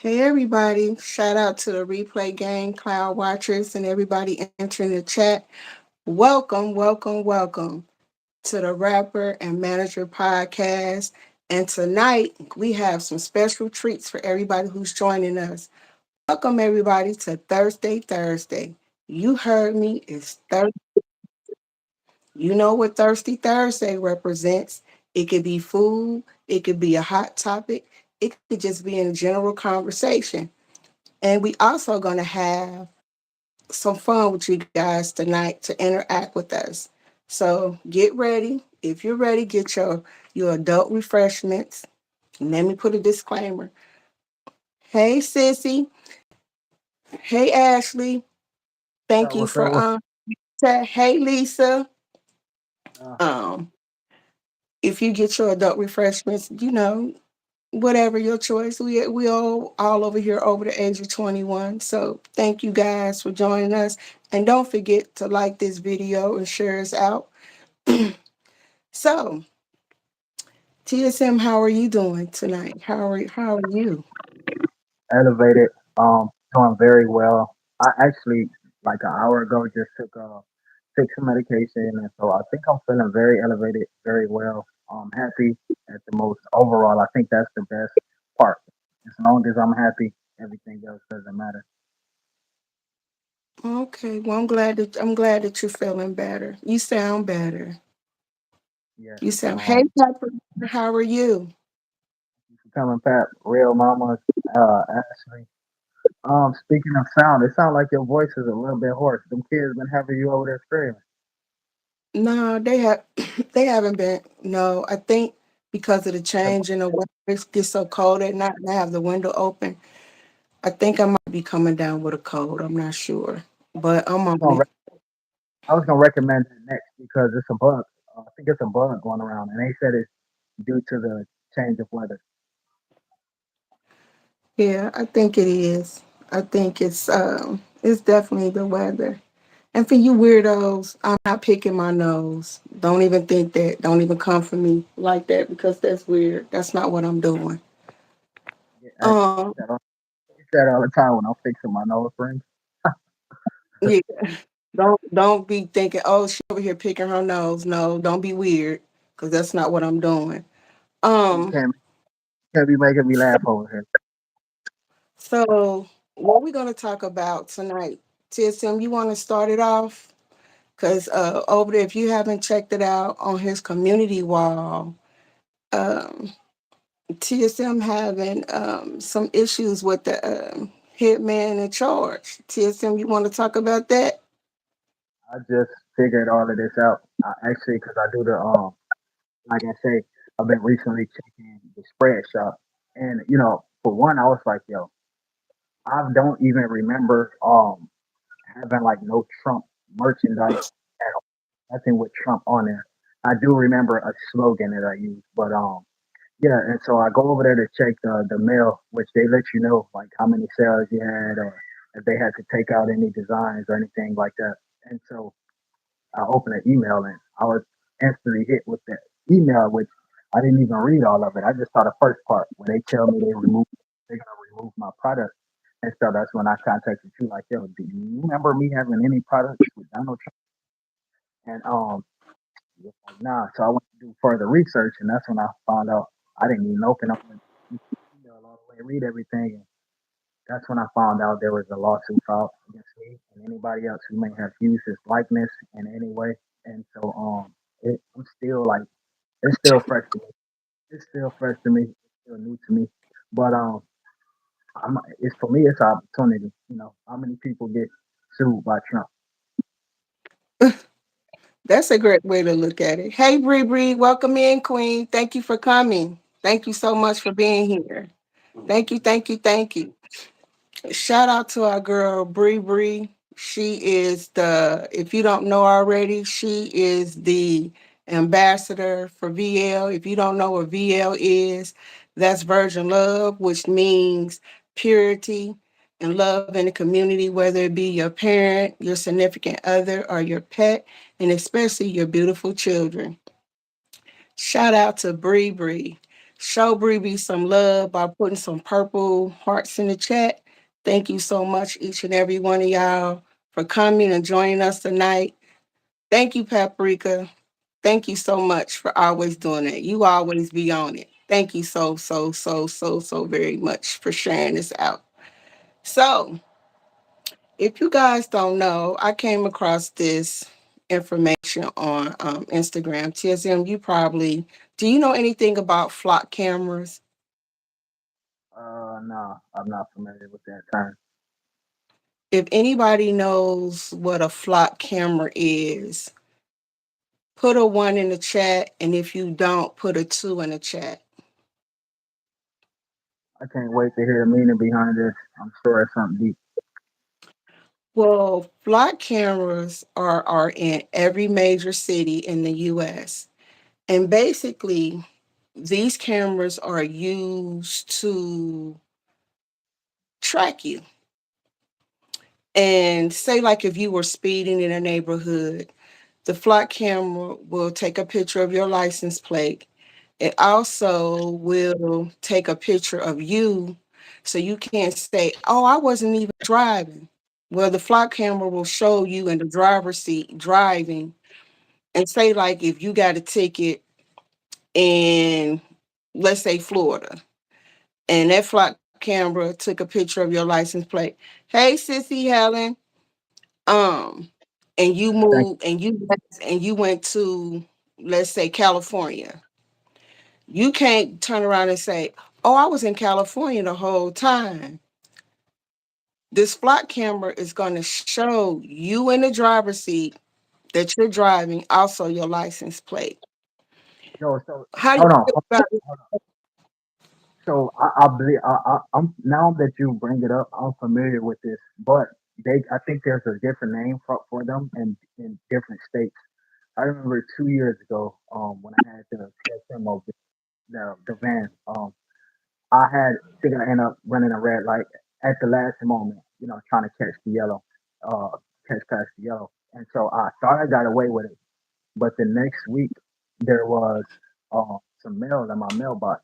Hey everybody, shout out to the replay gang, cloud watchers, and everybody entering the chat. Welcome, welcome, welcome to the Rapper and Manager podcast. And tonight we have some special treats for everybody who's joining us. Welcome everybody to Thursday Thursday. You heard me, it's Thursday. You know what Thirsty Thursday represents. It could be food, it could be a hot topic, it could just be in general conversation. And we also going to have some fun with you guys tonight to interact with us. So get ready. If you're ready, get your adult refreshments. And let me put a disclaimer. Hey Sissy. Hey Ashley. Thank you What's up? for What's hey Lisa. up? Um if you get your adult refreshments, whatever your choice. We all over here over the age of 21. So thank you guys for joining us. And don't forget to like this video and share us out. So TSM, how are you doing tonight? How are you? Elevated. Doing very well. I actually, like an hour ago, just took some medication, and so I think I'm feeling very elevated, very well. Happy at the most. Overall, I think that's the best part. As long as I'm happy, everything else doesn't matter. Okay, well I'm glad that you're feeling better. You sound better. Yes. You sound hey Pepper, how are you? Coming, Pat, real mama, Ashley. Speaking of sound, it sounds like your voice is a little bit hoarse. Them kids been having you over there screaming. No, they have they haven't been. No, I think because of the change in the weather, it gets so cold at night and I have the window open. I think I might be coming down with a cold. I'm not sure, but I'm I was on gonna it. I was gonna recommend it next because it's a bug. I think it's a bug going around, and they said it's due to the change of weather. Yeah, I think it is. I think it's definitely the weather. And for you weirdos, I'm not picking my nose. Don't even think that. Don't even come for me like that because that's weird. That's not what I'm doing. Yeah, I Um, say that all the time when I'm fixing my nose rings. yeah. Don't be thinking, oh, she over here picking her nose. No, don't be weird because that's not what I'm doing. You Um, can't be making me laugh over here. so what we're gonna talk about tonight, TSM, you want to start it off? Because over there, if you haven't checked it out on his community wall, um, TSM having some issues with the hitman in charge. TSM, you want to talk about that? I just figured all of this out. Actually, because I do the like I say, I've been recently checking the spread shop, and for one, I was like, yo, I don't even remember having like no Trump merchandise at all. Nothing with Trump on there. I do remember a slogan that I used, but yeah, and so I go over there to check the mail, which they let you know like how many sales you had or if they had to take out any designs or anything like that. And so I opened an email and I was instantly hit with that email, which I didn't even read all of it. I just saw the first part when they tell me they're gonna remove my product. And so that's when I contacted you, like, yo, do you remember me having any products with Donald Trump? And he was like, nah. So I went to do further research, and that's when I found out I didn't even open up the email all the way, read everything. And that's when I found out there was a lawsuit filed against me and anybody else who may have used his likeness in any way. And so I'm still like it's still fresh to me. It's still fresh to me. It's still new to me. But it's for me. It's an opportunity. How many people get sued by Trump? That's a great way to look at it. Hey, Bree Bree, welcome in, Queen. Thank you for coming. Thank you so much for being here. Thank you, thank you, thank you. Shout out to our girl Bree Bree. She is if you don't know already, she is the ambassador for VL. If you don't know what VL is, that's Virgin Love, which means purity and love in the community, whether it be your parent, your significant other, or your pet, and especially your beautiful children. Shout out to Bree Bree. Show Breeby some love by putting some purple hearts in the chat. Thank you so much, each and every one of y'all, for coming and joining us tonight. Thank you, Paprika. Thank you so much for always doing it. You always be on it. Thank you so very much for sharing this out. So, if you guys don't know, I came across this information on Instagram. TSM, you probably do you know anything about flock cameras? No, I'm not familiar with that term. If anybody knows what a flock camera is, put a one in the chat, and if you don't, put a two in the chat. I can't wait to hear the meaning behind this. I'm sure it's something deep. Well, flock cameras are in every major city in the US. And basically, these cameras are used to track you. And say, like, if you were speeding in a neighborhood, the flock camera will take a picture of your license plate. It also will take a picture of you so you can't say, oh, I wasn't even driving. Well, the flock camera will show you in the driver's seat driving and say, like, if you got a ticket in, let's say, Florida, and that flock camera took a picture of your license plate. Hey, sissy Helen, um, and you Thank moved and you went to, let's say, California. You can't turn around and say, "Oh, I was in California the whole time." This flock camera is going to show you in the driver's seat that you're driving, also your license plate. you. Yo, so How do hold you on. feel about it? So I believe I'm now that you bring it up, I'm familiar with this, but I think there's a different name for them in different states. I remember 2 years ago, when I had the TSM of the van, I had think I ended up running a red light at the last moment, trying to catch the yellow, uh, catch past the yellow, and so I thought I got away with it. But the next week, there was some mail in my mailbox.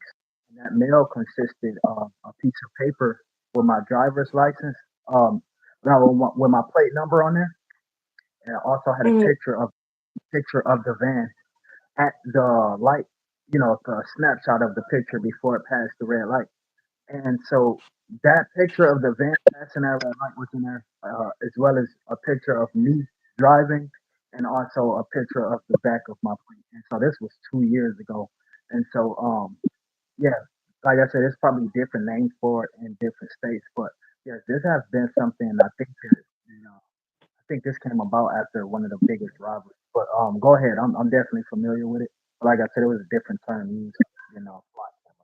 And that mail consisted of a piece of paper with my driver's license, um, no, with my plate number on there, and I also had a Mhm. picture of the van at the light, the snapshot of the picture before it passed the red light. And so that picture of the van passing that red light was in there, as well as a picture of me driving, and also a picture of the back of my plate. And so this was 2 years ago. And so, yeah, like I said, there's probably different names for it in different states, but yes, this has been something I think that I think this came about after one of the biggest robberies. But go ahead, I'm definitely familiar with it. But like I said, it was a different term used, flight camera.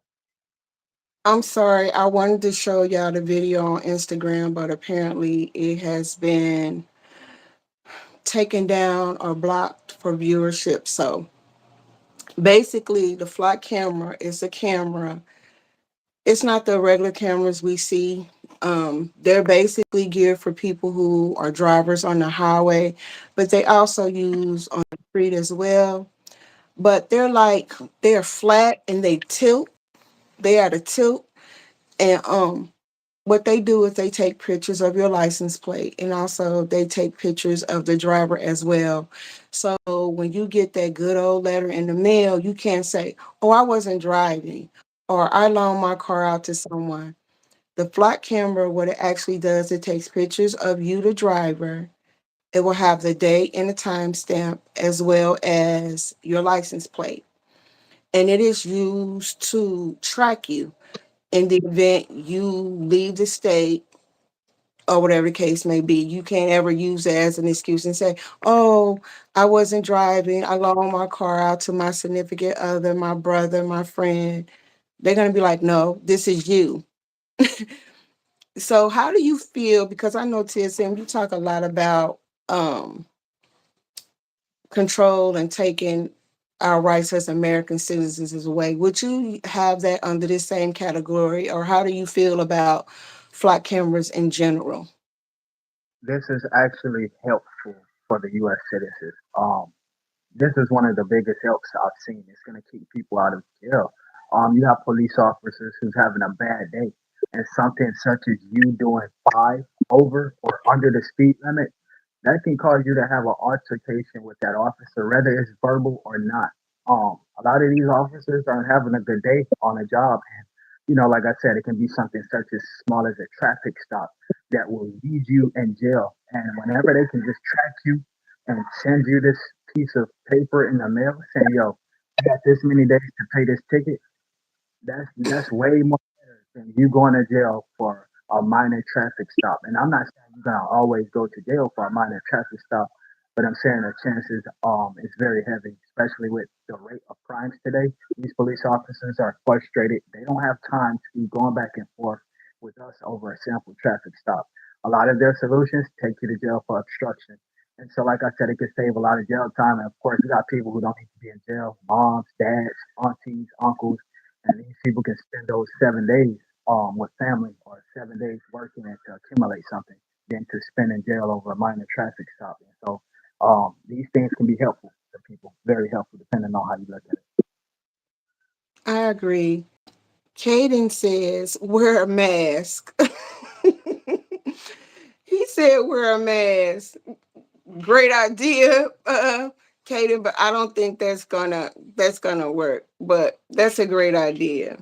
I'm sorry, I wanted to show y'all the video on Instagram, but apparently it has been taken down or blocked for viewership. So basically, the flock camera is a camera. It's not the regular cameras we see. They're basically geared for people who are drivers on the highway, but they also use on the street as well. But they're flat and they tilt. They are the tilt, and what they do is they take pictures of your license plate, and also they take pictures of the driver as well. So when you get that good old letter in the mail, you can't say, "Oh, I wasn't driving," or "I loaned my car out to someone." The flock camera, what it actually does, it takes pictures of you, the driver. It will have the date and the timestamp as well as your license plate. And it is used to track you in the event you leave the state or whatever the case may be. You can't ever use it as an excuse and say, "Oh, I wasn't driving. I loaned my car out to my significant other, my brother, my friend." They're going to be like, "No, this is you." So, how do you feel? Because I know, TSM, you talk a lot about um, control and taking our rights as American citizens away. Would you have that under this same category, or how do you feel about flock cameras in general? This is actually helpful for the U.S. citizens. This is one of the biggest helps I've seen. It's going to keep people out of jail. You have police officers who's having a bad day, and something such as you doing five over or under the speed limit, that can cause you to have an altercation with that officer, whether it's verbal or not. A lot of these officers aren't having a good day on a job, and like I said, it can be something such as small as a traffic stop that will lead you in jail. And whenever they can just track you and send you this piece of paper in the mail saying, "Yo, you got this many days to pay this ticket," that's way more better than you going to jail for a minor traffic stop. And I'm not saying you're gonna always go to jail for a minor traffic stop, but I'm saying the chances is very heavy, especially with the rate of crimes today. These police officers are frustrated. They don't have time to be going back and forth with us over a simple traffic stop. A lot of their solutions take you to jail for obstruction. And so, like I said, it could save a lot of jail time. And of course, we got people who don't need to be in jail: moms, dads, aunties, uncles, and these people can spend those 7 days with family or 7 days working and to accumulate something than to spend in jail over a minor traffic stop. And so these things can be helpful to people, very helpful, depending on how you look at it. I agree. Caden says, wear a mask. He said, wear a mask. Great idea, Caden, but I don't think that's gonna work. But that's a great idea.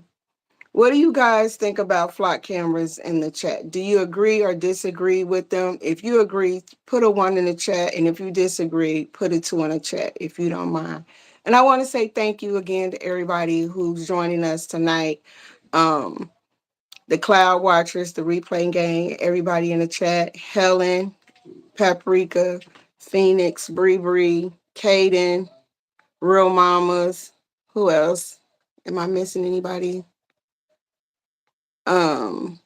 What do you guys think about flock cameras in the chat? Do you agree or disagree with them? If you agree, put a one in the chat. And if you disagree, put a two in the chat if you don't mind. And I want to say thank you again to everybody who's joining us tonight. Um, the Cloud Watchers, the Replay Gang, everybody in the chat, Helen, Paprika, Phoenix, Bree Bree, Caden, Real Mamas. Who else? Am I missing anybody? Um,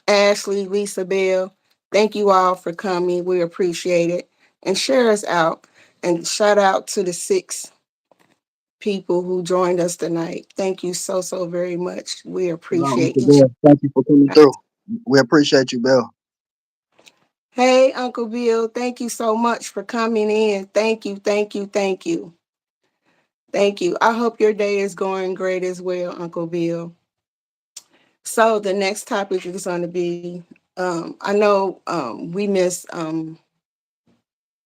Ashley, Lisa Bell, thank you all for coming. We appreciate it. And share us out. And shout out to the 6 people who joined us tonight. Thank you so, so very much. We Hello, appreciate Uncle each. Bill. Thank you for coming through. We appreciate you, Bill. Hey, Uncle Bill, thank you so much for coming in. Thank you, thank you, thank you. Thank you. I hope your day is going great as well, Uncle Bill. So the next topic is going to be I know we missed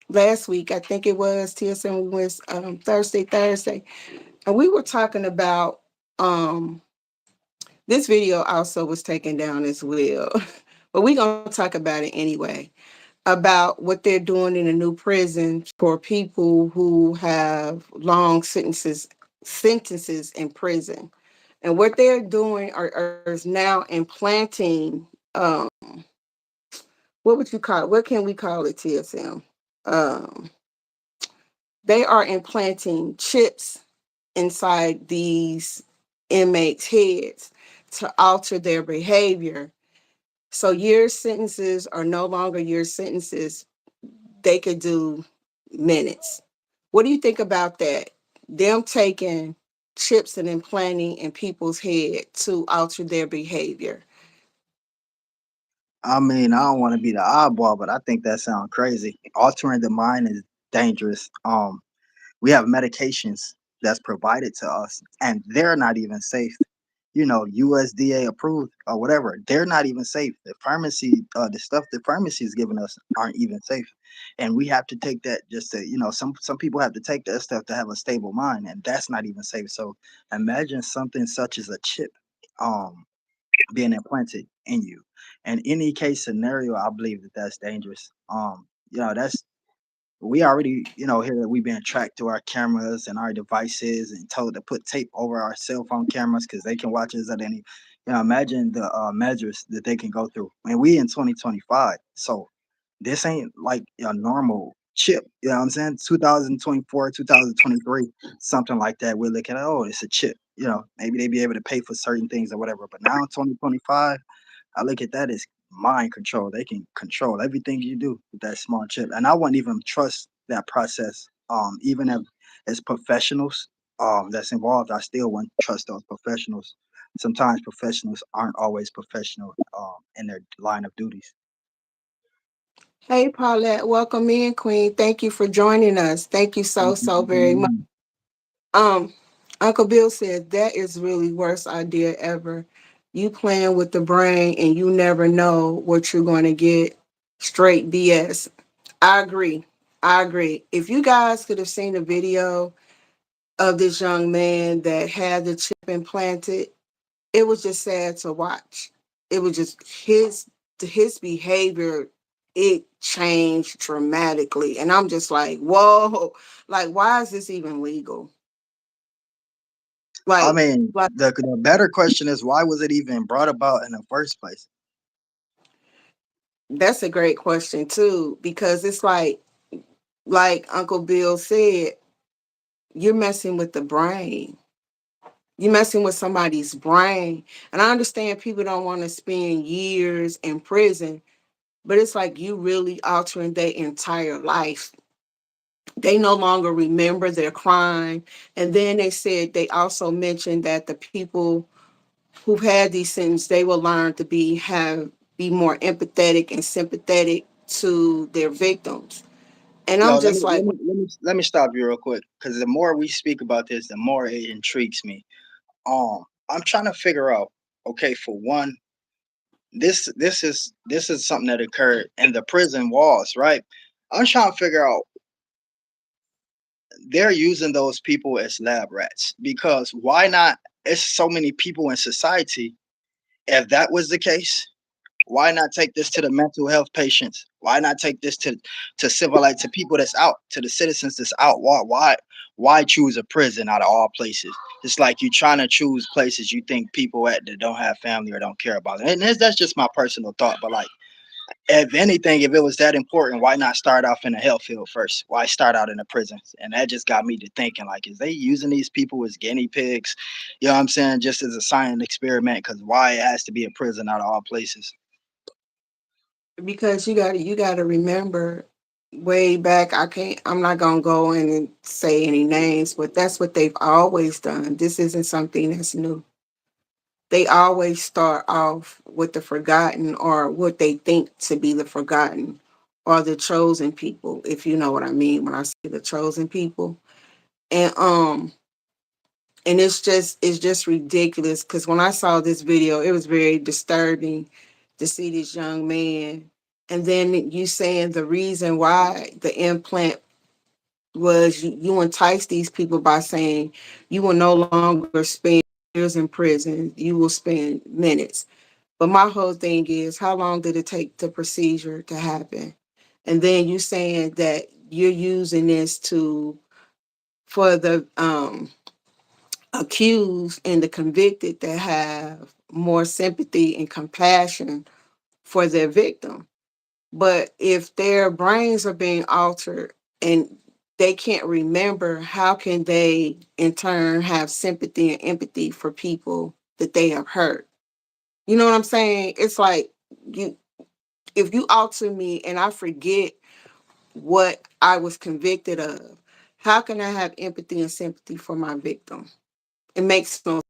last week. I think it was TSM. We went Thursday, and we were talking about this video also was taken down as well, but we're gonna talk about it anyway. About what they're doing in the new prison for people who have long sentences in prison, and what they're doing is now implanting. What would you call it? What can we call it, TSM? Um, they are implanting chips inside these inmates' heads to alter their behavior. So year sentences are no longer year sentences. They could do minutes. What do you think about that? Them taking chips and implanting in people's head to alter their behavior. I mean, I don't want to be the oddball, but I think that sounds crazy. Altering the mind is dangerous. We have medications that's provided to us, and they're not even safe. USDA approved or whatever. They're not even safe. The pharmacy, the stuff the pharmacy is giving us aren't even safe, and we have to take that just to, some people have to take that stuff to have a stable mind, and that's not even safe. So imagine something such as a chip. Um, being implanted in you. And any case scenario, I believe that that's dangerous. That's we already, hear that we've been tracked to our cameras and our devices and told to put tape over our cell phone cameras because they can watch us at any. Imagine the measures that they can go through. And we in 2025, so this ain't like a normal chip. You know what I'm saying? 2024, 2023, something like that. We're looking at, oh, it's a chip. Maybe they be able to pay for certain things or whatever. But now 2025, I look at that as mind control. They can control everything you do with that small chip. And I wouldn't even trust that process. Even if as professionals that's involved, I still wouldn't trust those professionals. Sometimes professionals aren't always professional in their line of duties. Hey, Paulette, welcome in, Queen. Thank you for joining us. Thank you so, Thank you so for very coming much. in. Um, Uncle Bill said that is really worst idea ever. You playing with the brain and you never know what you're going to get. Straight BS. I agree. I agree. If you guys could have seen the video of this young man that had the chip implanted, it was just sad to watch. It was just his behavior, it changed dramatically. And I'm just like, whoa, like why is this even legal? I Like mean, like the better question is why was it even brought about in the first place? that's a great question too, because it's like Uncle Bill said, you're messing with the brain. You're messing with somebody's brain. And I understand people don't want to spend years in prison, but it's like you really altering their entire life. They no longer remember their crime. And then they said they also mentioned that the people who've had these sentences, they will learn to be more empathetic and sympathetic to their victims. And Yo, I'm let just me like, let me stop you real quick because the more we speak about this, the more it intrigues me. I'm trying to figure out. Okay, for one, this is something that occurred in the prison walls, right? I'm trying to figure out they're using those people as lab rats because why not? It's so many people in society. If that was the case, why not take this to the mental health patients? Why not take this to civilized to people that's out, to the citizens that's out? Why choose a prison out of all places? It's like you trying to choose places you think people at that don't have family or don't care about it. And that's just my personal thought. But like, if anything, if it was that important, why not start off in the health field first? Why start out in the prisons? And that just got me to thinking, like, is they using these people as guinea pigs? You know what I'm saying? Just as a science experiment? Because why it has to be a prison out of all places? because you gotta remember way back, I'm not gonna go in and say any names, but that's what they've always done. This isn't something that's new. They always start off with the forgotten or what they think to be the forgotten or the chosen people, if you know what I mean when I say the chosen people. And and it's just ridiculous because when I saw this video, it was very disturbing to see this young man. And then you saying the reason why the implant was you entice these people by saying you will no longer spend years in prison, you will spend minutes. But my whole thing is, how long did it take the procedure to happen? And then you saying that you're using this to for the accused and the convicted that have more sympathy and compassion for their victim. But if their brains are being altered and they can't remember, how can they in turn have sympathy and empathy for people that they have hurt? You know what I'm saying? It's like you if you alter me and I forget what I was convicted of, how can I have empathy and sympathy for my victim? It makes no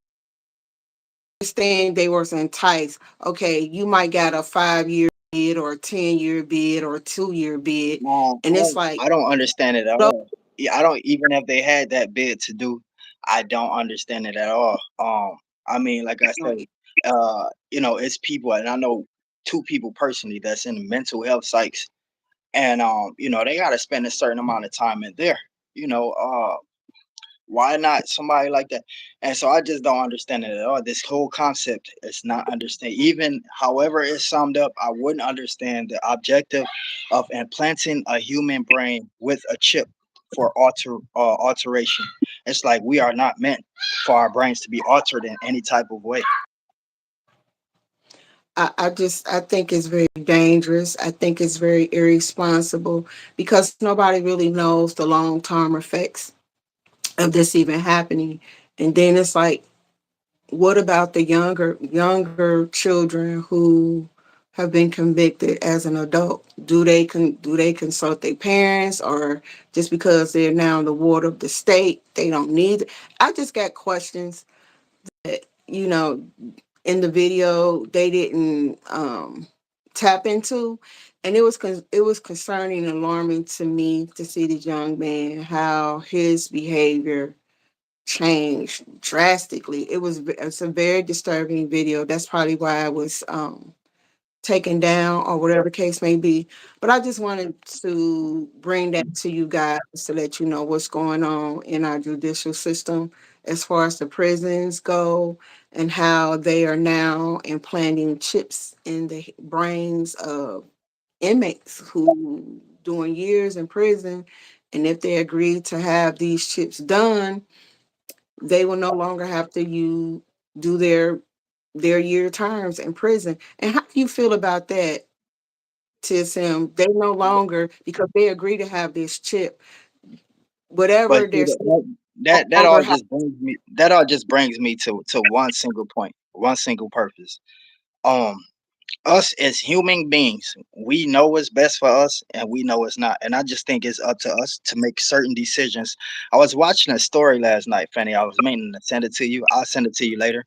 understand they was enticed. Okay, you might got a 5 year bid or a 10 year bid or a 2 year bid. No, And it's like, I don't understand it at no, all. Yeah, I don't even if they had that bid to do, I don't understand it at all. I mean, like I no, say, it's people, and I know two people personally that's in mental health psychs, and they got to spend a certain amount of time in there. You know, why not somebody like that? And so I just don't understand it at all. This whole concept is not understand. Even however it's summed up, I wouldn't understand the objective of implanting a human brain with a chip for alteration. It's like we are not meant for our brains to be altered in any type of way. I think it's very dangerous. I think it's very irresponsible because nobody really knows the long term effects of this even happening. And then it's like, what about the younger children who have been convicted as an adult? Do they consult their parents, or just because they're now in the ward of the state, they don't need it? I just got questions that in the video they didn't tap into, and it was concerning and alarming to me to see this young man how his behavior changed drastically. It's a very disturbing video. That's probably why I was taken down or whatever case may be. But I just wanted to bring that to you guys to let you know what's going on in our judicial system as far as the prisons go and how they are now implanting chips in the brains of inmates who doing years in prison. And if they agree to have these chips done, they will no longer have to do their year terms in prison. And how do you feel about that, TSM? They no longer, because they agree to have this chip, But whatever see, they're saying, no that longer all have. just brings me, that all just brings me to one single point, one single purpose. Um, us as human beings, we know what's best for us and we know it's not. And I just think it's up to us to make certain decisions. I was watching a story last night, Fanny. I was meaning to send it to you. I'll send it to you later.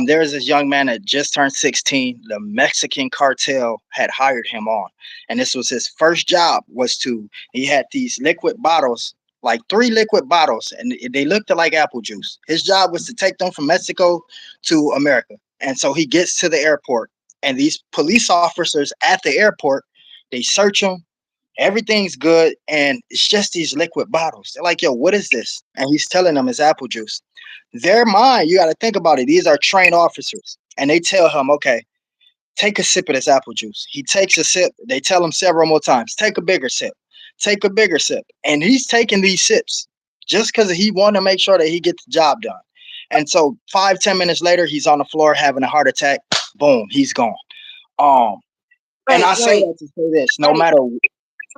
There's this young man that just turned 16. The Mexican cartel had hired him on. And this was his first job, was to, he had these liquid bottles, like 3 liquid bottles, and they looked like apple juice. His job was to take them from Mexico to America. And so he gets to the airport, and these police officers at the airport, they search him. Everything's good, and it's just these liquid bottles. They're like, "Yo, what is this?" And he's telling them it's apple juice. Their mind, you got to think about it. These are trained officers, and they tell him, "Okay, take a sip of this apple juice." He takes a sip. They tell him several more times, "Take a bigger sip, take a bigger sip," and he's taking these sips just because he wanted to make sure that he gets the job done. And so 5, 10 minutes later, he's on the floor having a heart attack. Boom, he's gone. Um, and Wait, I say wait, that to say this: no wait. matter,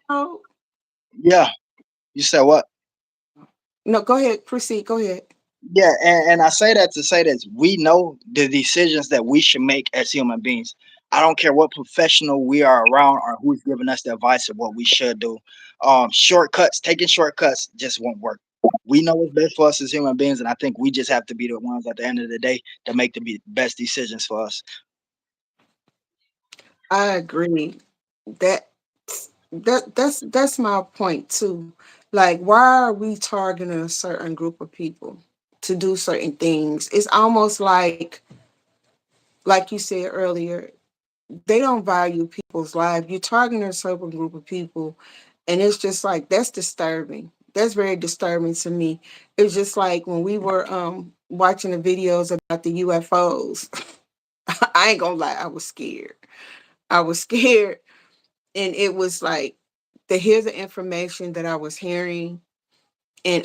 No, yeah, you said what? no, go ahead. Proceed. Go ahead. Yeah, and I say that to say this: we know the decisions that we should make as human beings. I don't care what professional we are around or who's giving us the advice of what we should do. Shortcuts, taking shortcuts just won't work. We know what's best for us as human beings, and I think we just have to be the ones at the end of the day to make the best decisions for us. I agree. That that's my point too. Like, why are we targeting a certain group of people to do certain things? It's almost like you said earlier, they don't value people's life. You're targeting a certain group of people, and it's just like that's disturbing. That's very disturbing to me. It's just like when we were watching the videos about the UFOs. I ain't gonna lie, I was scared. I was scared, and it was like to hear the information that I was hearing, and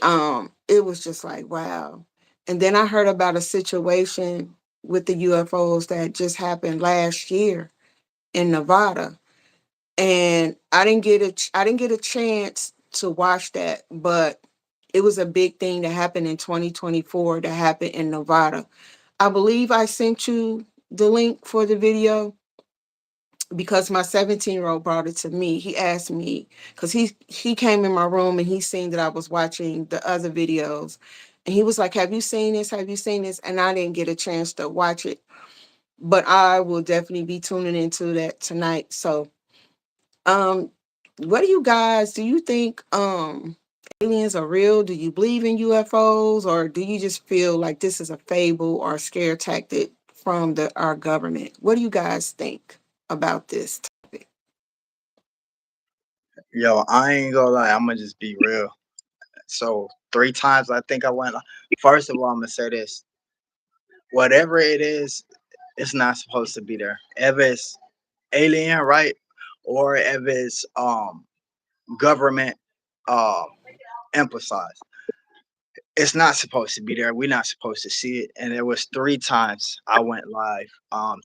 it was just like wow. And then I heard about a situation with the UFOs that just happened last year in Nevada, and I didn't get a chance to watch that, but it was a big thing that happened in 2024 that happened in Nevada. I believe I sent you the link for the video because my 17-year-old brought it to me. He asked me because he came in my room and he seen that I was watching the other videos, and he was like, "Have you seen this? Have you seen this?" And I didn't get a chance to watch it, but I will definitely be tuning into that tonight. So um, what do you think aliens are real? Do you believe in UFOs, or do you just feel like this is a fable or a scare tactic from the our government? What do you guys think about this topic? Yo, I ain't gonna lie, I'm gonna just be real. So 3 times I think I went. First of all, I'm gonna say this: whatever it is, it's not supposed to be there. If it's alien, right, or if it's government um emphasized, it's not supposed to be there. We're not supposed to see it. And there was 3 times I went live.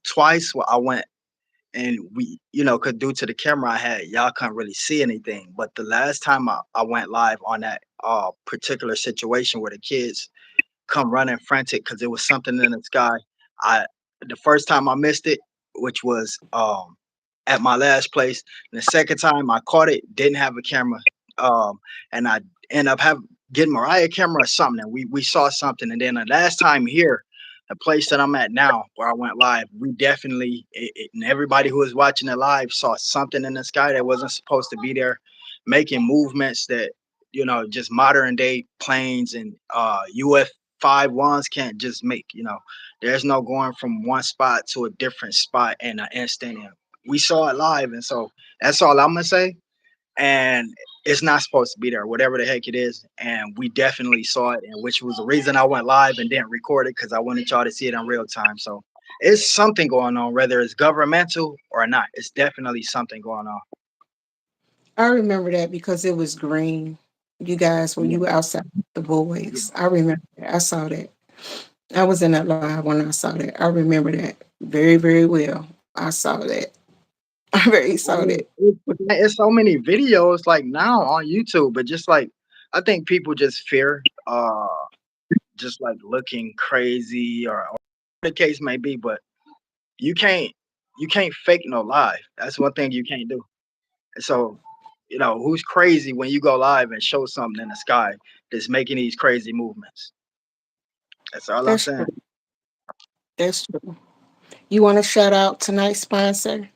Twice I went, and we, could due to the camera I had, y'all couldn't really see anything. But the last time I went live on that particular situation where the kids come running frantic because there was something in the sky. I The first time I missed it, which was at my last place. And the second time I caught it, didn't have a camera. And I end up getting Mariah camera or something. And we saw something. And then the last time here, the place that I'm at now, where I went live, we definitely and everybody who was watching it live saw something in the sky that wasn't supposed to be there, making movements that just modern day planes and UF-51s can't just make. There's no going from one spot to a different spot in an instant. And we saw it live, and so that's all I'm gonna say. And it's not supposed to be there, whatever the heck it is. And we definitely saw it, and which was the reason I went live and didn't record it because I wanted y'all to see it in real time. So it's something going on, whether it's governmental or not. It's definitely something going on. I remember that because it was green. You guys, when Yeah, you were outside with the yeah. boys, I remember that. I saw that. I was in that live when I saw that. I remember that very, very well. I saw that. I very I saw mean, that. it's so many videos like now on YouTube, but just like I think people just fear, just like looking crazy or the case may be. But you can't you can't fake no live. That's one thing you can't do. And so, who's crazy when you go live and show something in the sky that's making these crazy movements? That's all I'm That's saying. true. That's true. You want to shout out tonight's sponsor?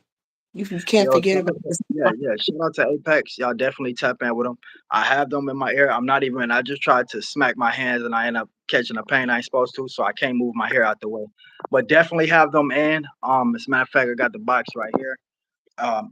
You can't Yo, forget shout about out to, this. yeah, yeah. Shout out to Apex. Y'all definitely tap in with them. I have them in my ear. I'm not even. I just tried to smack my hands and I end up catching a pain I ain't supposed to, so I can't move my hair out the way. But definitely have them in. As a matter of fact, I got the box right here.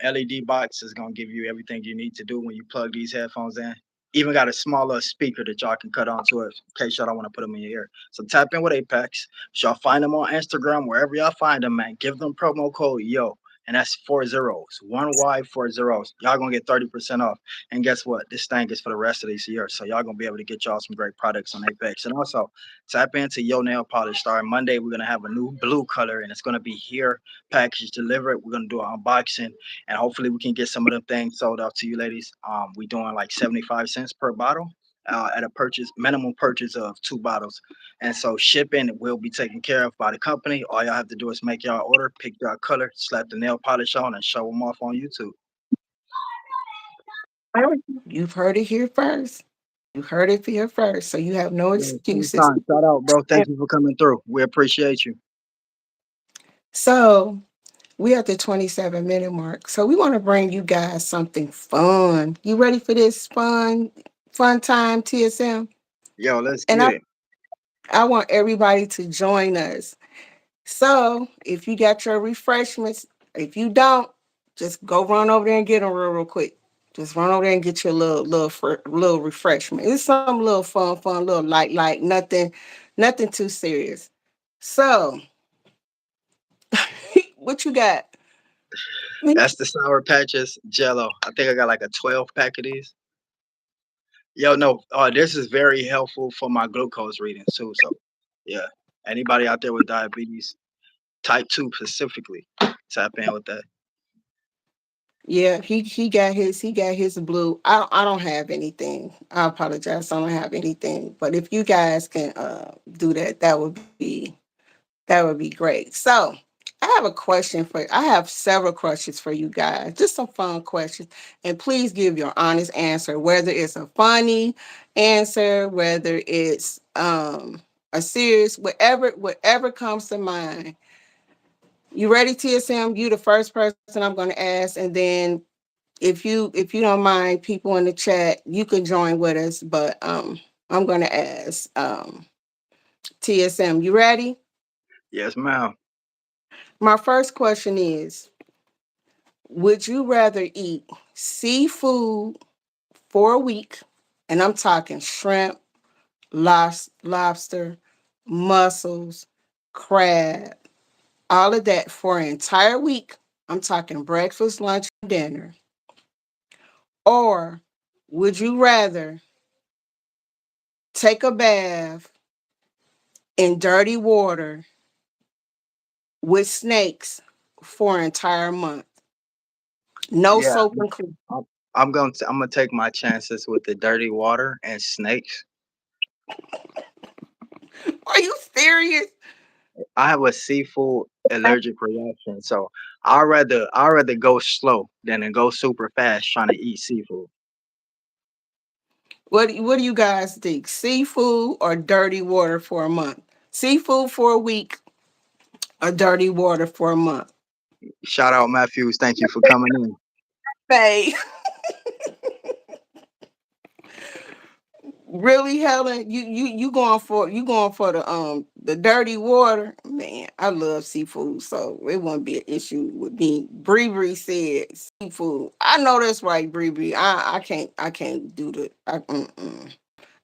LED box is gonna give you everything you need to do when you plug these headphones in. Even got a smaller speaker that y'all can cut onto it in case y'all don't want to put them in your ear. So tap in with Apex. Y'all find them on Instagram, wherever y'all find them, man. Give them promo code YO, and that's 4 zeros, 1Y 4 zeros. Y'all gonna get 30% off. And guess what? This thing is for the rest of this year, so y'all gonna be able to get y'all some great products on Apex. And also tap into Yo Nail Polish. Starting Monday, we're gonna have a new blue color, and it's gonna be here, package delivered. We're gonna do an unboxing, and hopefully we can get some of them things sold out to you ladies. We doing like 75 cents per bottle at a minimum purchase of 2 bottles. And so shipping will be taken care of by the company. All y'all have to do is make y'all order, pick y'all color, slap the nail polish on, and show them off on YouTube. You've heard it here first. You heard it here first. So you have no Yeah, excuses. time. Shout out, bro. Thank you for coming through. We appreciate you. So we at the 27-minute mark. So we want to bring you guys something fun. You ready for this fun time, TSM? Yo, let's And get it. I want everybody to join us. So if you got your refreshments, if you don't, just go run over there and get them real quick. Just run over there and get your little refreshment. It's some little fun, little light, nothing too serious. So what you got? That's the Sour Patches Jello. I think I got like a 12 pack of these. Yo, no, this is very helpful for my glucose readings too. So, yeah, anybody out there with diabetes, type 2 specifically, tap in with that. Yeah, he got his blue. I don't have anything. I apologize. I don't have anything. But if you guys can do that, that would be great. So I have a question for I have several questions for you guys. Just some fun questions. And please give your honest answer, whether it's a funny answer, whether it's a serious, whatever comes to mind. You ready, TSM? You the first person I'm gonna ask, and then if you don't mind, people in the chat, you can join with us. But I'm gonna ask TSM. You ready? Yes, ma'am. My first question is: would you rather eat seafood for a week, and I'm talking shrimp, lobster, mussels, crab, all of that for an entire week? I'm talking breakfast, lunch, and dinner. Or would you rather take a bath in dirty water with snakes for an entire month? No Yeah, soap and clean. I'm, I'm gonna take my chances with the dirty water and snakes. Are you serious? I have a seafood allergic reaction, so I rather go slow than to go super fast trying to eat seafood. What do you guys think? Seafood or dirty water for a month? Seafood for a week or dirty water for a month? Shout out Matthews, thank you for coming in. Hey, Really, Helen? You going for the dirty water? Man, I love seafood, so it won't be an issue with me. Bree Bree said seafood. I know that's right, Bree Bree. I can't do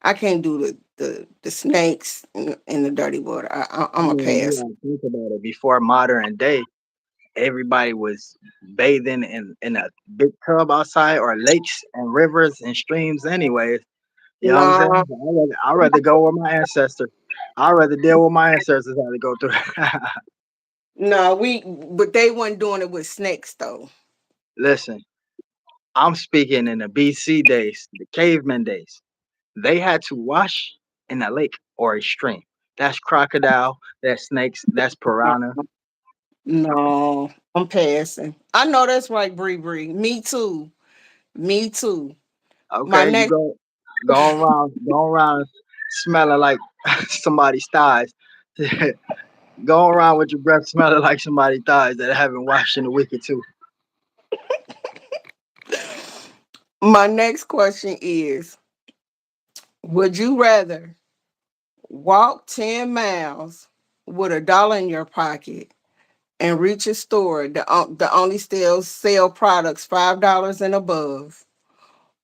I can't do the snakes in the dirty water. I I'm a mean, you pass. gotta think about it. Before modern day, everybody was bathing in a big tub outside or lakes and rivers and streams anyways. You know what I'm No, saying? I'd rather go with my ancestors. I'd rather deal with my ancestors than to go through that. no, but they weren't doing it with snakes though. Listen, I'm speaking in the BC days, the caveman days. They had to wash in a lake or a stream. That's crocodile, that's snakes, that's piranha. No, I'm passing. I know that's right, Bree Bree. Me too. Me too. My Okay, you next go around smelling like somebody's thighs. Go around with your breath smelling like somebody's thighs that haven't washed in a week or two. my next question is: would you rather walk 10 miles with $1 in your pocket and reach a store that only sell products $5 and above,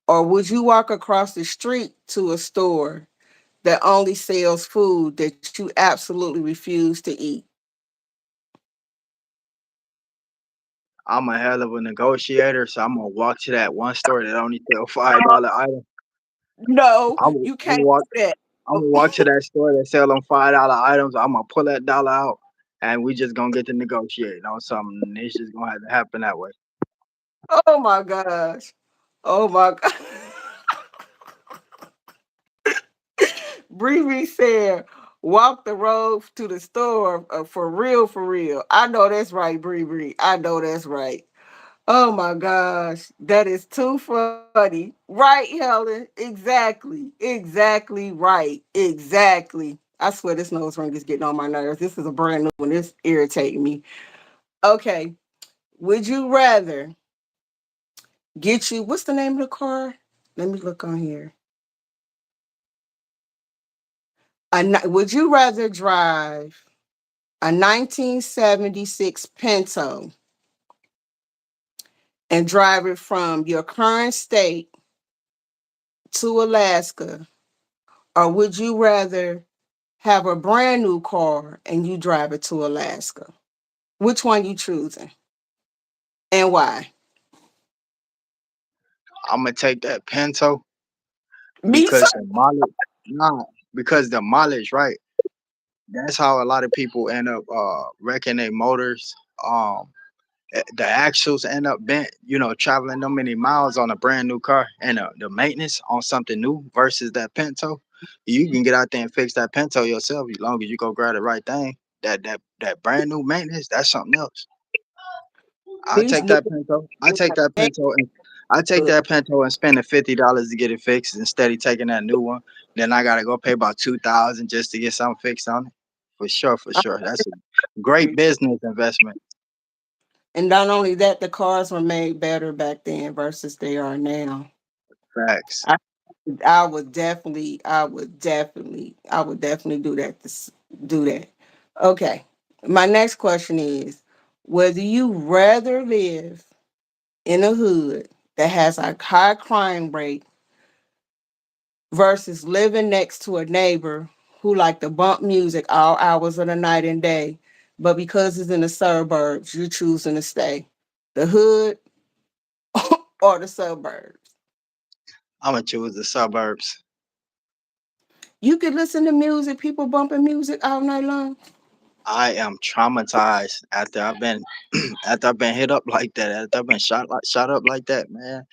or would you walk across the street to a store that only sells food that you absolutely refuse to eat? I'm a hell of a negotiator, so I'm gonna walk to that one store that only sell $5 items. No, I'm you I'm can't walk do that. I'm gonna walk to that store that sell them $5 items. I'm gonna pull that dollar out, and we just gonna get to negotiate on something. It's just gonna have to happen that way. Oh my gosh. Oh my god. Bree said, walk the road to the store for real, for real. I know that's right, Bree. I know that's right. Oh my gosh. That is too funny. Right, Helen? Exactly right. Exactly. I swear this nose ring is getting on my nerves. This is a brand new one. It's irritating me. Okay. Would you rather what's the name of the car? Let me look on here. Would you rather drive a 1976 Pinto and drive it from your current state to Alaska, or would you rather have a brand new car and you drive it to Alaska? Which one you choosing and why? I'm gonna take that Pinto Me too. because the mileage, nah, because the mileage, right? That's how a lot of people end up wrecking their motors. Um, the axles end up bent, traveling no many miles on a brand new car, and the maintenance on something new versus that Pinto. You can get out there and fix that Pinto yourself as long as you go grab the right thing. That brand new maintenance, that's something else. I These take new that Pinto. I take that Pinto and spend the $50 to get it fixed instead of taking that new one. Then I gotta go pay about 2,000 just to get something fixed on it. For sure, for sure. That's a great business investment. and not only that, the cars were made better back then versus they are now. Facts. I, I would definitely do that. Do that. Okay. My next question is whether you rather live in a hood that has a high crime rate versus living next to a neighbor who like to bump music all hours of the night and day, but because it's in the suburbs, you're choosing to stay. The hood or the suburbs. I'm gonna choose the suburbs. You could listen to music, people bumping music all night long. I am traumatized after I've been after I've been hit up like that, after I've been shot up like that, man.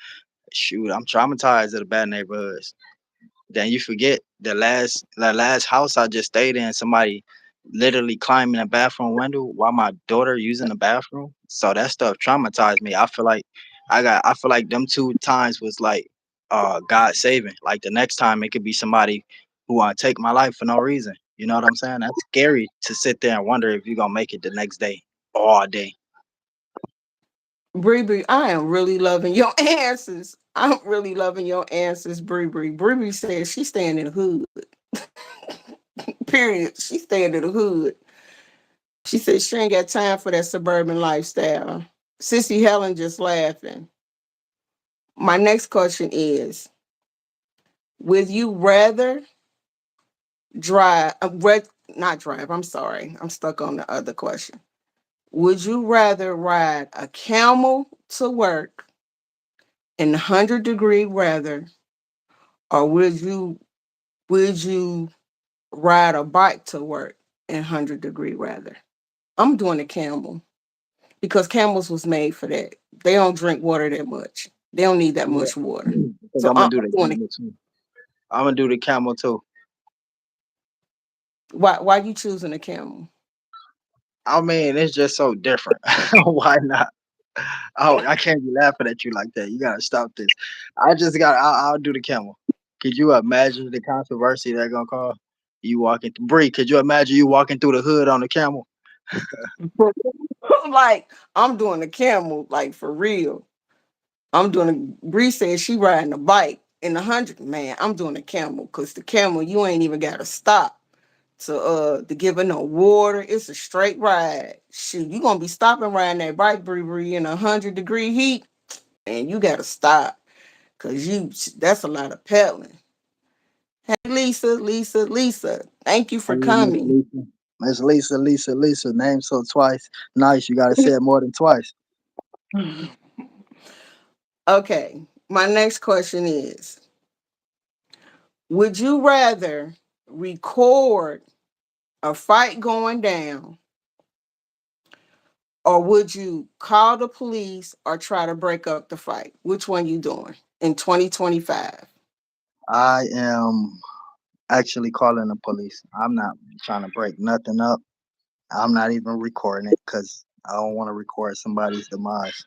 Shoot, I'm traumatized of the bad neighborhoods. Then you forget the last house I just stayed in, somebody literally climbing a bathroom window while my daughter using the bathroom. So that stuff traumatized me. I feel like them two times was like God saving. Like the next time it could be somebody who wanna take my life for no reason. You know what I'm saying? That's scary to sit there and wonder if you're gonna make it the next day all day. Bree Bree, I am really loving your answers. I'm really loving your answers, Bree Bree. Bree Bree says she's staying in the hood. Period. She's staying in the hood. She said she ain't got time for that suburban lifestyle. Sissy Helen just laughing. My next question is: would you rather drive? Not drive. I'm sorry. I'm stuck on the other question. Would you rather ride a camel to work in 100-degree weather, or would you ride a bike to work in 100-degree weather? I'm doing a camel because camels was made for that. They don't drink water that much. They don't need that Yeah, much water. I think So I'm gonna I'm do the doing it. camel too. I'm gonna do the camel too. Why you choosing a camel? I mean, it's just so different. Why not? Oh, I can't be laughing at you like that. You gotta stop this. I just got. I'll do the camel. Could you imagine the controversy they're gonna cause? You walking, Bree? Could you imagine you walking through the hood on the camel? Like I'm doing a camel, like for real. I'm doing a Bree said she riding a bike in 100. Man, I'm doing a camel because the camel you ain't even gotta stop to give her no water. It's a straight ride. Shoot, you gonna be stopping riding that bike, Bree Bree, in 100-degree heat, and you gotta stop because that's a lot of pedaling. Hey Lisa, thank you for Hello, Miss coming. Lisa. Miss Lisa. Name so twice. Nice. You gotta say it more than twice. Okay, my next question is: would you rather record a fight going down, or would you call the police or try to break up the fight? Which one you doing in 2025? I am actually calling the police. I'm not trying to break nothing up. I'm not even recording it because I don't want to record somebody's demise.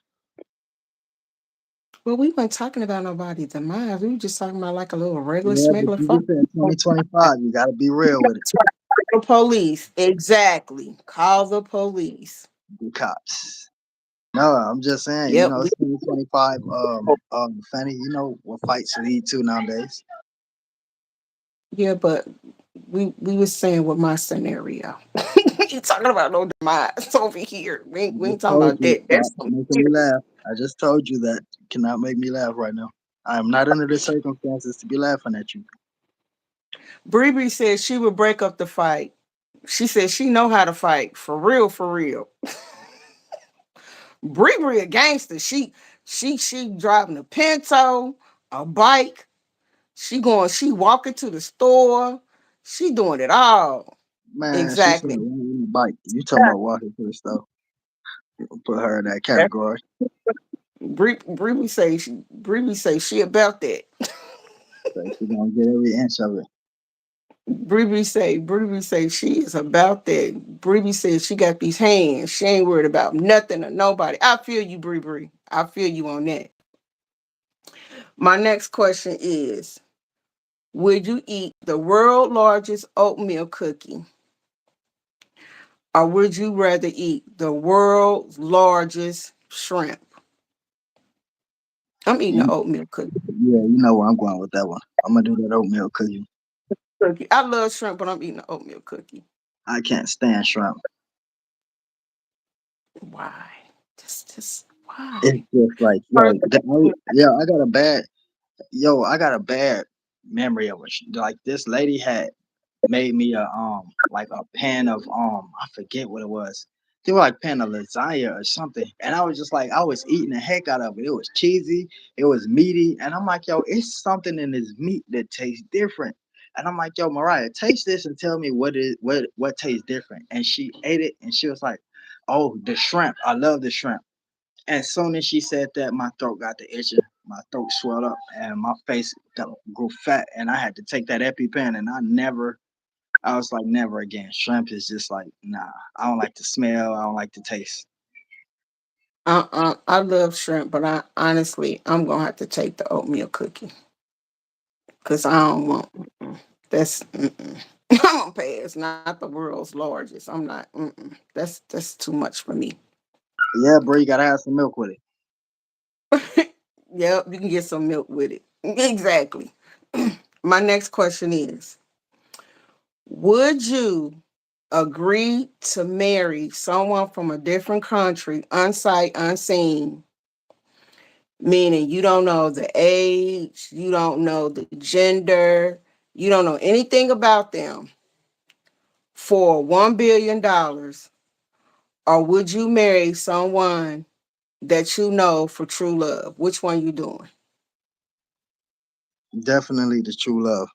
Well, we weren't talking about nobody's demise. We were just talking about like a little regular Yeah, but smuggler you fight. just said 2025. You got to be real with it. Call the police. Exactly. Call the police. The cops. No, I'm just saying, Yep. it's 2025. Fanny, you know what fights lead to nowadays. Yeah, but we were saying with my scenario. You talking about no demise over here. I We just ain't talking told about you, that. stop That's something making me serious. laugh. I just told you that you cannot make me laugh right now. I am not under the circumstances to be laughing at you. Bree Bree said she would break up the fight. She said she know how to fight for real, for real. Bree Bree a gangster. She driving a Pinto, a bike. She walking to the store. She doing it all. Man, she said Exactly. riding the bike. You talking about walking to the stuff. Put her in that category. Bree say she about that. So she gonna get every inch of it. Bree say she is about that. Bree says she got these hands. She ain't worried about nothing or nobody. I feel you, Bree. I feel you on that. My next question is: would you eat the world's largest oatmeal cookie, or would you rather eat the world's largest shrimp? I'm eating the You, oatmeal cookie. yeah, you know where I'm going with that one. I'm gonna do that oatmeal cookie. I love shrimp, but I'm eating the oatmeal cookie. I can't stand shrimp. Why? Just It's why? just like, First, I got a bad memory of it. Like this lady had made me a like a pan of I forget what it was. They were like pan of lasagna or something. And I was just like I was eating the heck out of it. It was cheesy, it was meaty, and I'm like, yo, it's something in this meat that tastes different. And I'm like, yo, Mariah, taste this and tell me what tastes different. And she ate it and she was like, oh, the shrimp. I love the shrimp. As soon as she said that, my throat got the itching. My throat swelled up and my face grew fat. And I had to take that EpiPen. And I was like, never again. Shrimp is just like, nah. I don't like the smell. I don't like the taste. I love shrimp, but I'm gonna have to take the oatmeal cookie because I don't want. That's I'm gonna pass. Not the world's largest. I'm not. That's too much for me. Yeah, bro, you gotta have some milk with it. Yep, you can get some milk with it. Exactly. My next question is, would you agree to marry someone from a different country, unsight, unseen, meaning you don't know the age, you don't know the gender, you don't know anything about them, for $1 billion? Or would you marry someone that you know for true love? Which one you doing? Definitely the true love.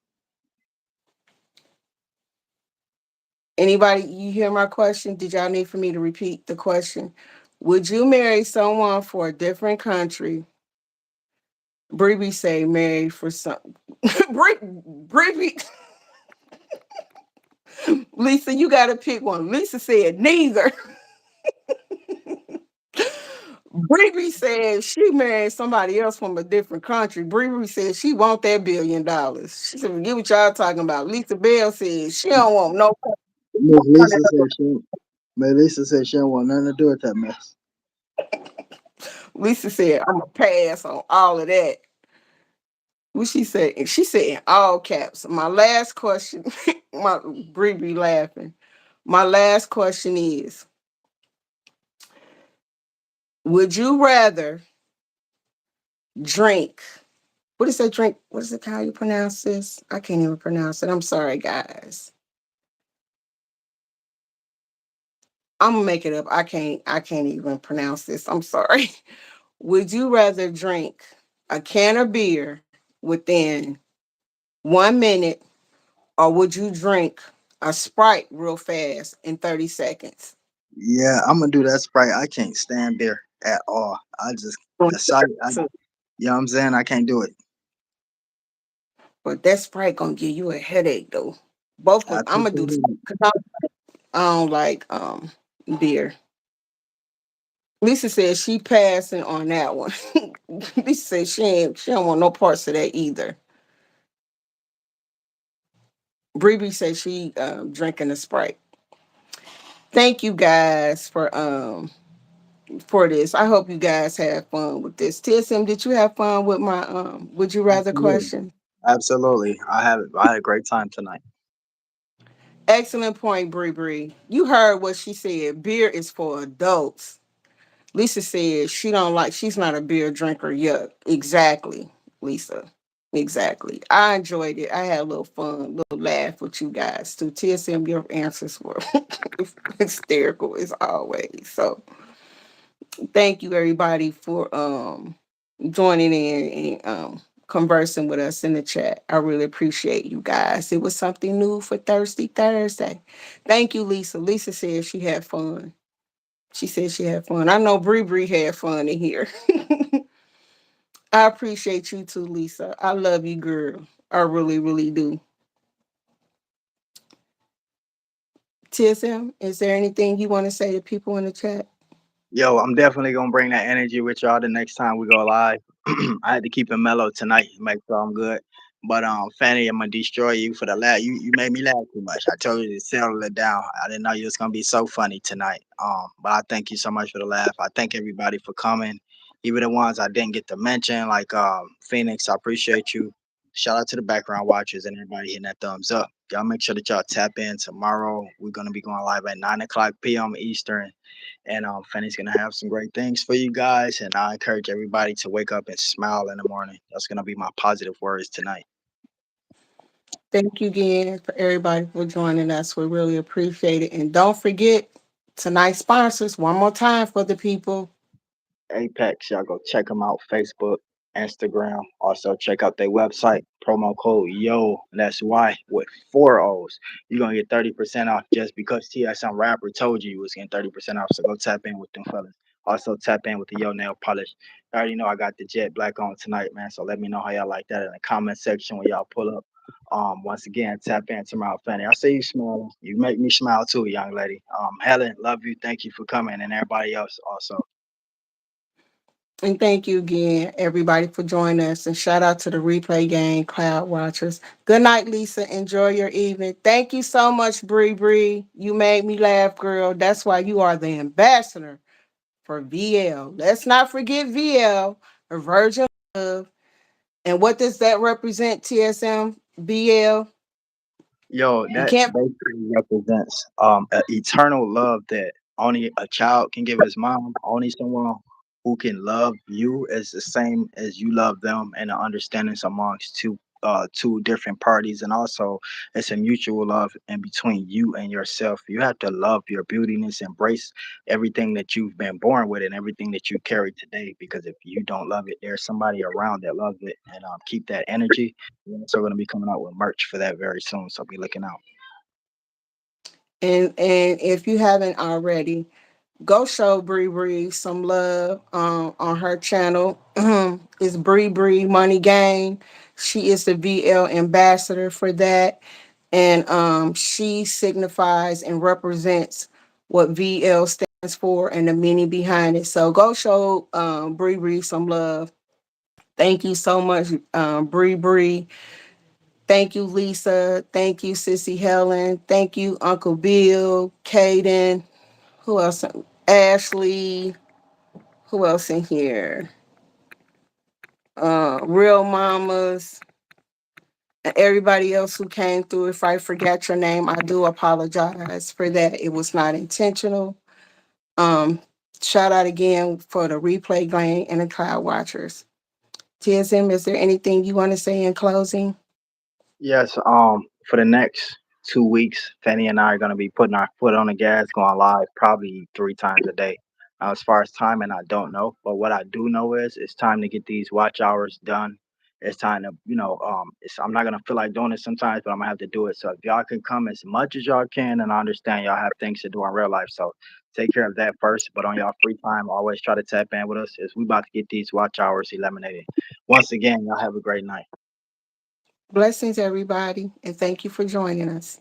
Anybody, you hear my question? Did y'all need for me to repeat the question? Would you marry someone for a different country? Bree say marry for some. Bree, Lisa, you got to pick one. Lisa said neither. Bree said she married somebody else from a different country. Bree said she want that $1 billion. She said, forget what y'all talking about. Lisa Bell said she don't want no. Miss Lisa said she. Miss Lisa said she don't want nothing to do with that mess. Lisa said, I'm going to pass on all of that. What she said? She said in all caps. My last question, my Bree laughing. My last question is, would you rather drink? What is that drink? What is it? How you pronounce this? I can't even pronounce it. I'm sorry, guys. I'm gonna make it up. I can't even pronounce this. I'm sorry. Would you rather drink a can of beer within 1 minute, or would you drink a Sprite real fast in 30 seconds? Yeah, I'm gonna do that Sprite. I can't stand beer at all. I just the sight. So, You know what I'm saying? I can't do it. but that Sprite gonna give you a headache though. Both of I'm gonna do Absolutely. because I don't like beer. Lisa said she passing on that one. Lisa said she don't want no parts of that either. Bree said she drinking a Sprite. Thank you guys for this. I hope you guys had fun with this. TSM, did you have fun with my would you rather Absolutely. question? Absolutely. I had a great time tonight. Excellent point, Bree. You heard what she said. Beer is for adults. Lisa said she don't like. She's not a beer drinker. Yuck. Exactly, Lisa. Exactly. I enjoyed it. I had a little fun, little laugh with you guys too. TSM, your answers were hysterical as always. So thank you everybody for joining in and conversing with us in the chat. I really appreciate you guys. It was something new for Thirsty Thursday. Thank you, Lisa. Lisa said she had fun. She said she had fun. I know Bree had fun in here. I appreciate you too, Lisa. I love you, girl. I really, really do. TSM, is there anything you want to say to people in the chat? Yo, I'm definitely gonna bring that energy with y'all the next time we go live. I had to keep it mellow tonight, make sure I'm good. But Fanny, I'm gonna destroy you for the laugh. You made me laugh too much. I told you to settle it down. I didn't know you was gonna be so funny tonight. But I thank you so much for the laugh. I thank everybody for coming, even the ones I didn't get to mention, like Phoenix. I appreciate you. Shout out to the background watchers and everybody hitting that thumbs up. Y'all make sure that y'all tap in tomorrow. We're gonna be going live at 9 o'clock p.m. Eastern. And Fanny's gonna have some great things for you guys. And I encourage everybody to wake up and smile in the morning. That's gonna be my positive words tonight. Thank you again for everybody for joining us. We really appreciate it. And don't forget tonight's sponsors one more time for the people. Apex, y'all go check them out. Facebook, Instagram. Also check out their website. Promo code YO. That's Y with 4 O's. You're gonna get 30% off just because TSM rapper told you was getting 30% off. So go tap in with them fellas. Also tap in with the Yo nail polish. I already know I got the jet black on tonight, man. So let me know how y'all like that in the comment section when y'all pull up. Once again, tap in tomorrow, Fanny. I see you smiling. You make me smile too, young lady. Helen, love you. Thank you for coming, and everybody else also. And thank you again, everybody, for joining us. And shout out to the replay gang, Cloud Watchers. Good night, Lisa. Enjoy your evening. Thank you so much, Bree. You made me laugh, girl. That's why you are the ambassador for VL. Let's not forget VL. a virgin love. And what does that represent, TSM BL? Yo, You that can't. basically represents an eternal love that only a child can give his mom. Only someone who can love you as the same as you love them, and the understandings amongst two different parties, and also it's a mutual love in between you and yourself. You have to love your beautiness, embrace everything that you've been born with, and everything that you carry today. Because if you don't love it, there's somebody around that loves it, and keep that energy. We're also going to be coming out with merch for that very soon, so be looking out. And if you haven't already, go show Bree Bree some love on her channel. It's Bree Bree Money Gang. She is the VL ambassador for that. And she signifies and represents what VL stands for and the meaning behind it. So go show Bree Bree some love. Thank you so much, Bree Bree. Thank you, Lisa. Thank you, Sissy Helen. Thank you, Uncle Bill, Caden. Who else? Ashley. Who else in here? Real Mamas. And everybody else who came through. If I forgot your name, I do apologize for that. It was not intentional. Um, Shout out again for the replay gang and the cloud watchers. TSM, is there anything you want to say in closing? Yes, for the next 2 weeks, Fanny and I are going to be putting our foot on the gas, going live probably 3 times a day. As far as timing, I don't know, but what I do know is it's time to get these watch hours done. It's time to, I'm not gonna feel like doing it sometimes, but I'm gonna have to do it. So if y'all can come as much as y'all can, and I understand y'all have things to do in real life, so take care of that first. But on y'all free time, always try to tap in with us as we about to get these watch hours eliminated. Once again, y'all have a great night. Blessings, everybody, and thank you for joining us.